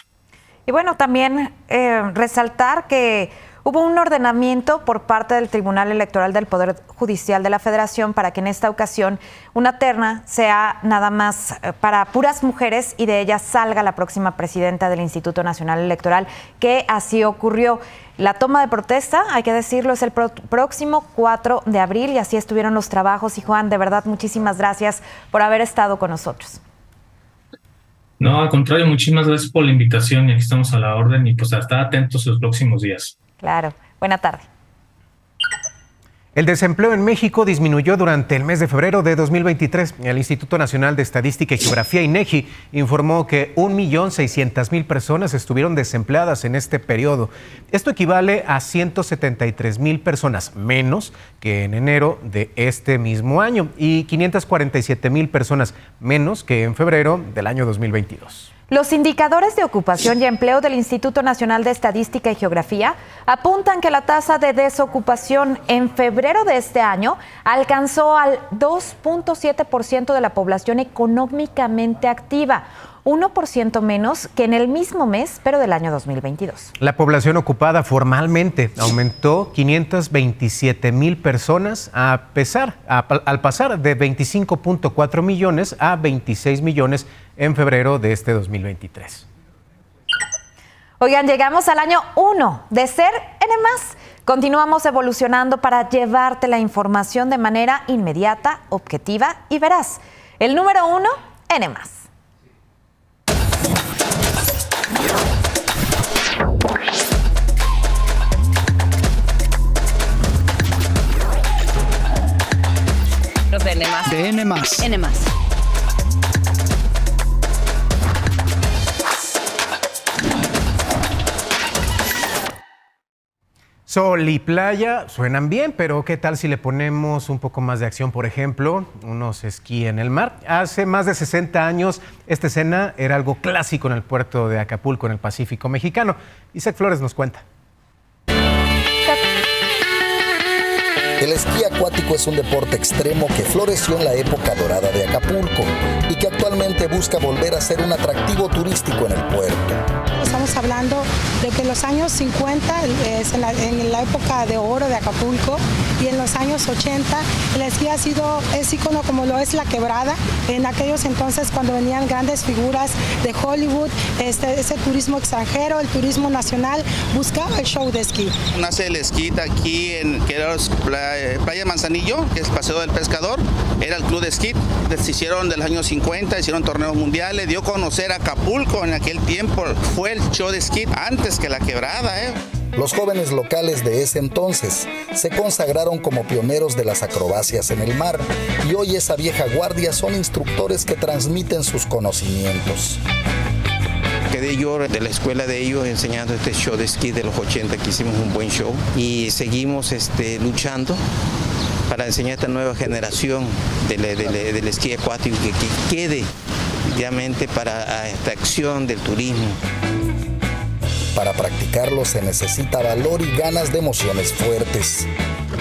Y bueno, también resaltar que hubo un ordenamiento por parte del Tribunal Electoral del Poder Judicial de la Federación para que en esta ocasión una terna sea nada más para puras mujeres y de ellas salga la próxima presidenta del Instituto Nacional Electoral, que así ocurrió. La toma de protesta, hay que decirlo, es el próximo 4 de abril y así estuvieron los trabajos. Y Juan, de verdad, muchísimas gracias por haber estado con nosotros. No, al contrario, muchísimas gracias por la invitación y aquí estamos a la orden y pues a estar atentos los próximos días. Claro. Buena tarde. El desempleo en México disminuyó durante el mes de febrero de 2023. El Instituto Nacional de Estadística y Geografía, INEGI, informó que 1.600.000 personas estuvieron desempleadas en este periodo. Esto equivale a 173.000 personas menos que en enero de este mismo año y 547.000 personas menos que en febrero del año 2022. Los indicadores de ocupación y empleo del Instituto Nacional de Estadística y Geografía apuntan que la tasa de desocupación en febrero de este año alcanzó al 2.7% de la población económicamente activa, 1% menos que en el mismo mes, pero del año 2022. La población ocupada formalmente aumentó 527.000 personas al pasar de 25.4 millones a 26 millones en febrero de este 2023. Oigan, llegamos al año 1 de ser N+. Continuamos evolucionando para llevarte la información de manera inmediata, objetiva y veraz. El número 1, N+. De N+. De N+. N+. Sol y playa suenan bien, pero ¿qué tal si le ponemos un poco más de acción? Por ejemplo, unos esquí en el mar. Hace más de 60 años, esta escena era algo clásico en el puerto de Acapulco, en el Pacífico mexicano. Isaac Flores nos cuenta. El esquí acuático es un deporte extremo que floreció en la época dorada de Acapulco y que actualmente busca volver a ser un atractivo turístico en el puerto. Estamos hablando de que en los años 50, en la época de oro de Acapulco, y en los años 80, el esquí es ícono como lo es la quebrada. En aquellos entonces, cuando venían grandes figuras de Hollywood, ese turismo extranjero, el turismo nacional, buscaba el show de esquí. Nace el esquí aquí en Playa Manzanillo, que es el Paseo del Pescador, era el club de esquí. Se hicieron de los años 50, hicieron torneos mundiales, dio a conocer a Acapulco en aquel tiempo. Fue el show de esquí antes que la quebrada. Los jóvenes locales de ese entonces se consagraron como pioneros de las acrobacias en el mar y hoy esa vieja guardia son instructores que transmiten sus conocimientos. Quedé yo de la escuela de ellos enseñando este show de esquí de los 80, que hicimos un buen show y seguimos luchando para enseñar a esta nueva generación del esquí acuático que quede obviamente para esta acción del turismo. Para practicarlo se necesita valor y ganas de emociones fuertes.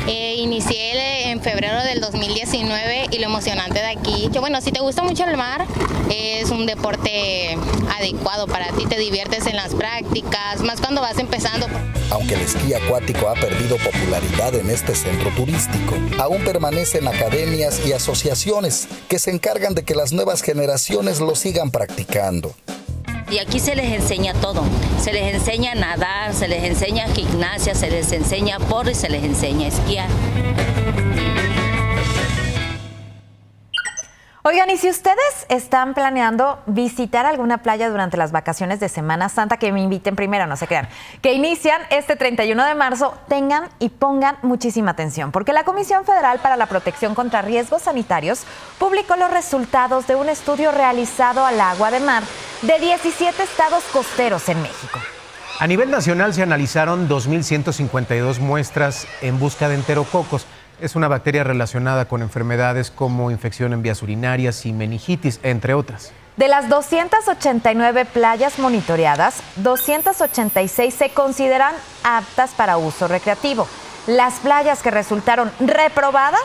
Inicié en febrero del 2019 y lo emocionante de aquí, que bueno, si te gusta mucho el mar, es un deporte adecuado para ti, te diviertes en las prácticas, más cuando vas empezando. Aunque el esquí acuático ha perdido popularidad en este centro turístico, aún permanecen academias y asociaciones que se encargan de que las nuevas generaciones lo sigan practicando. Y aquí se les enseña todo, se les enseña a nadar, se les enseña gimnasia, se les enseña porro y se les enseña a esquiar. Oigan, y si ustedes están planeando visitar alguna playa durante las vacaciones de Semana Santa, que me inviten primero, no se crean, que inician este 31 de marzo, tengan y pongan muchísima atención, porque la Comisión Federal para la Protección contra Riesgos Sanitarios publicó los resultados de un estudio realizado al agua de mar de 17 estados costeros en México. A nivel nacional se analizaron 2.152 muestras en busca de enterococos. Es una bacteria relacionada con enfermedades como infección en vías urinarias y meningitis, entre otras. De las 289 playas monitoreadas, 286 se consideran aptas para uso recreativo. Las playas que resultaron reprobadas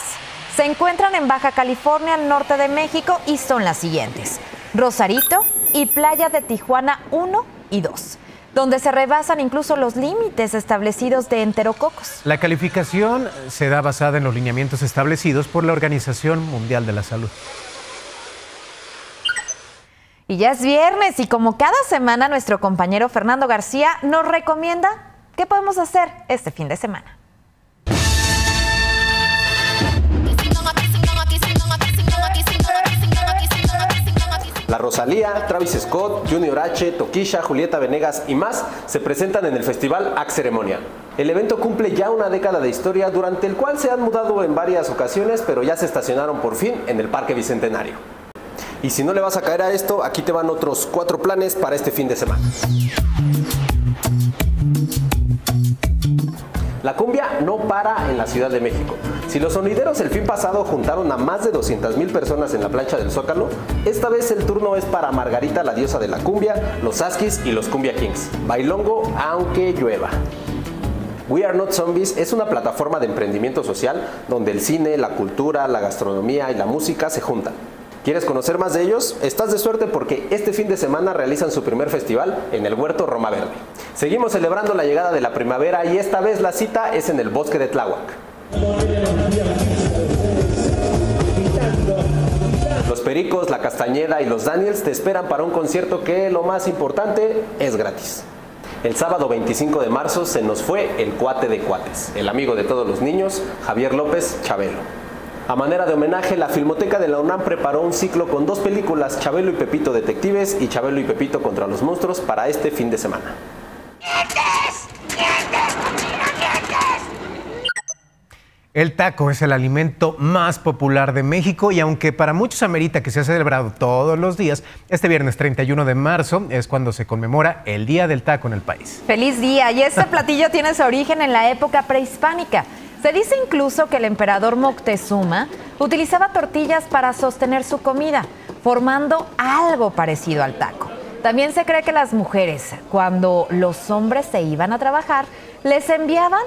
se encuentran en Baja California, al norte de México, y son las siguientes: Rosarito y Playa de Tijuana 1 y 2. Donde se rebasan incluso los límites establecidos de enterococos. La calificación se da basada en los lineamientos establecidos por la Organización Mundial de la Salud. Y ya es viernes y como cada semana nuestro compañero Fernando García nos recomienda qué podemos hacer este fin de semana. La Rosalía, Travis Scott, Junior H, Tokisha, Julieta Venegas y más se presentan en el festival Axe Ceremonia. El evento cumple ya una década de historia, durante el cual se han mudado en varias ocasiones, pero ya se estacionaron por fin en el Parque Bicentenario. Y si no le vas a caer a esto, aquí te van otros 4 planes para este fin de semana. La cumbia no para en la Ciudad de México. Si los sonideros el fin pasado juntaron a más de 200,000 personas en la plancha del Zócalo, esta vez el turno es para Margarita, la diosa de la cumbia, los Askis y los Cumbia Kings. Bailongo aunque llueva. We Are Not Zombies es una plataforma de emprendimiento social donde el cine, la cultura, la gastronomía y la música se juntan. ¿Quieres conocer más de ellos? Estás de suerte porque este fin de semana realizan su primer festival en el Huerto Roma Verde. Seguimos celebrando la llegada de la primavera y esta vez la cita es en el Bosque de Tláhuac. Los Pericos, la Castañeda y los Daniels te esperan para un concierto que, lo más importante, es gratis. El sábado 25 de marzo se nos fue el cuate de cuates, el amigo de todos los niños, Javier López Chabelo. A manera de homenaje, la Filmoteca de la UNAM preparó un ciclo con 2 películas, Chabelo y Pepito Detectives y Chabelo y Pepito contra los monstruos, para este fin de semana. El taco es el alimento más popular de México y aunque para muchos amerita que sea celebrado todos los días, este viernes 31 de marzo es cuando se conmemora el Día del Taco en el país. ¡Feliz día! Y este platillo tiene su origen en la época prehispánica. Se dice incluso que el emperador Moctezuma utilizaba tortillas para sostener su comida, formando algo parecido al taco. También se cree que las mujeres, cuando los hombres se iban a trabajar, les enviaban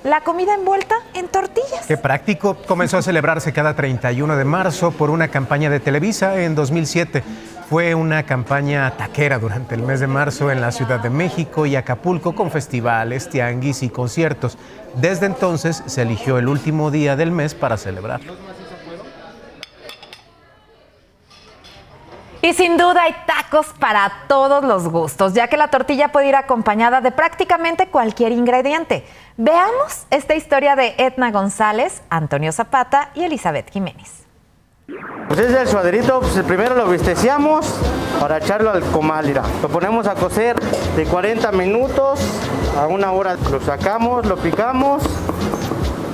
la comida envuelta en tortillas. ¡Qué práctico! Comenzó a celebrarse cada 31 de marzo por una campaña de Televisa en 2007. Fue una campaña taquera durante el mes de marzo en la Ciudad de México y Acapulco, con festivales, tianguis y conciertos. Desde entonces se eligió el último día del mes para celebrarlo. Y sin duda hay tacos para todos los gustos, ya que la tortilla puede ir acompañada de prácticamente cualquier ingrediente. Veamos esta historia de Edna González, Antonio Zapata y Elizabeth Jiménez. Pues es el suaderito, pues primero lo bisteciamos, para echarlo al comal, mira. Lo ponemos a cocer de 40 minutos a 1 hora. Lo sacamos, lo picamos.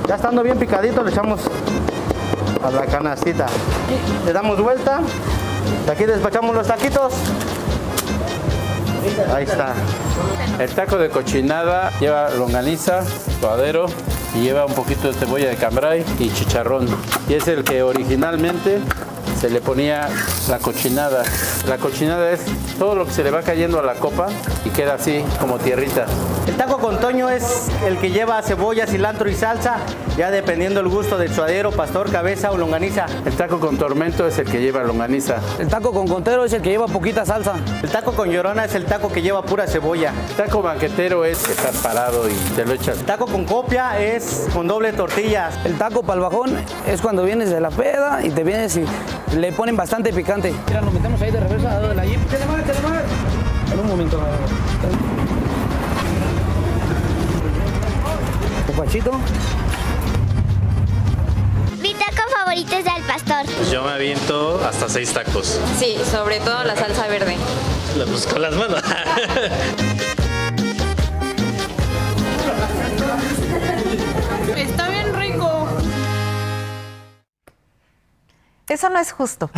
Ya estando bien picadito, le echamos a la canastita. Le damos vuelta. De aquí despachamos los taquitos. Ahí está. El taco de cochinada lleva longaniza, suadero y lleva un poquito de cebolla de cambray y chicharrón. Y es el que originalmente se le ponía la cochinada. La cochinada es todo lo que se le va cayendo a la copa y queda así como tierrita. El taco con toño es el que lleva cebolla, cilantro y salsa, ya dependiendo el gusto del suadero, pastor, cabeza o longaniza. El taco con tormento es el que lleva longaniza. El taco con contero es el que lleva poquita salsa. El taco con llorona es el taco que lleva pura cebolla. El taco banquetero es que estás parado y te lo echas. El taco con copia es con doble tortilla. El taco pa'l bajón es cuando vienes de la peda y te vienes y le ponen bastante picante. Mira, lo metemos ahí de reversa al lado de la jeep. ¡Te le mar! En un momento. Pachito. Mi taco favorito es de al pastor. Pues yo me aviento hasta 6 tacos. Sí, sobre todo la salsa verde. La busco con las manos. Está bien rico. Eso no es justo.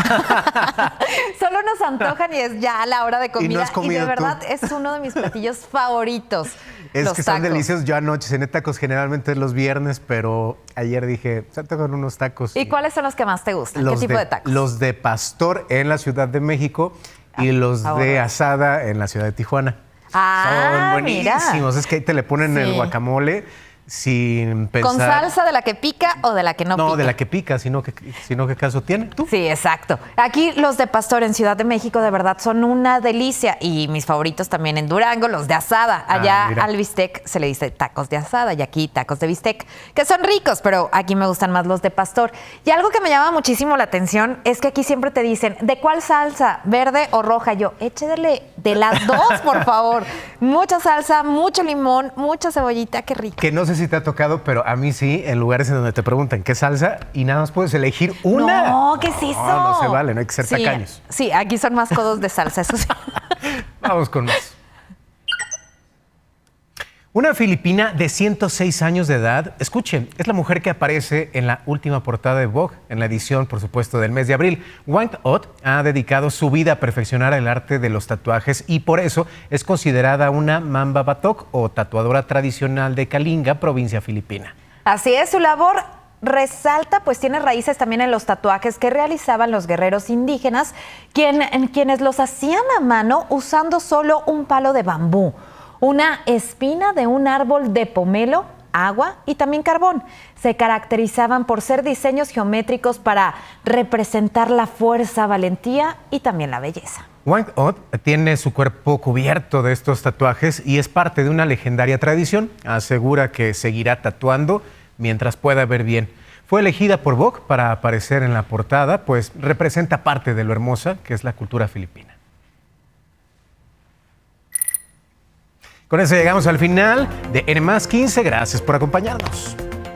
Solo nos antojan y es ya la hora de comida. Y no has comido de verdad tú. es uno de mis platillos favoritos. Es los que tacos. son deliciosos. Yo anoche cené tacos generalmente los viernes, pero ayer dije, se antojan unos tacos. ¿Y cuáles son los que más te gustan? ¿Qué tipo de tacos? Los de pastor en la Ciudad de México y los de asada en la Ciudad de Tijuana. Son buenísimos. Mira. Es que ahí te le ponen el guacamole sin pensar. ¿Con salsa de la que pica o de la que no pica? No, de la que pica, sino ¿qué caso tiene tú? Sí, exacto. Aquí los de pastor en Ciudad de México de verdad son una delicia y mis favoritos también en Durango, los de asada. Allá al bistec se le dice tacos de asada y aquí tacos de bistec, que son ricos, pero aquí me gustan más los de pastor. Y algo que me llama muchísimo la atención es que aquí siempre te dicen, ¿de cuál salsa? ¿Verde o roja? Yo, échale de las dos, por favor. Mucha salsa, mucho limón, mucha cebollita, qué rico. Que no sé si te ha tocado, pero a mí sí, en lugares en donde te preguntan qué salsa y nada más puedes elegir una. No, ¿qué es eso? No se vale, no hay que ser tacaños. Sí, aquí son más codos de salsa, eso sí. Vamos con más. Una filipina de 106 años de edad, escuchen, es la mujer que aparece en la última portada de Vogue, en la edición, por supuesto, del mes de abril. Wang Ot ha dedicado su vida a perfeccionar el arte de los tatuajes y por eso es considerada una mamba batok o tatuadora tradicional de Kalinga, provincia filipina. Así es, su labor resalta, pues tiene raíces también en los tatuajes que realizaban los guerreros indígenas, quienes los hacían a mano usando solo un palo de bambú, una espina de un árbol de pomelo, agua y también carbón. Se caracterizaban por ser diseños geométricos para representar la fuerza, valentía y también la belleza. Wang Ot tiene su cuerpo cubierto de estos tatuajes y es parte de una legendaria tradición. Asegura que seguirá tatuando mientras pueda ver bien. Fue elegida por Vogue para aparecer en la portada, pues representa parte de lo hermosa que es la cultura filipina. Con eso llegamos al final de N+15. Gracias por acompañarnos.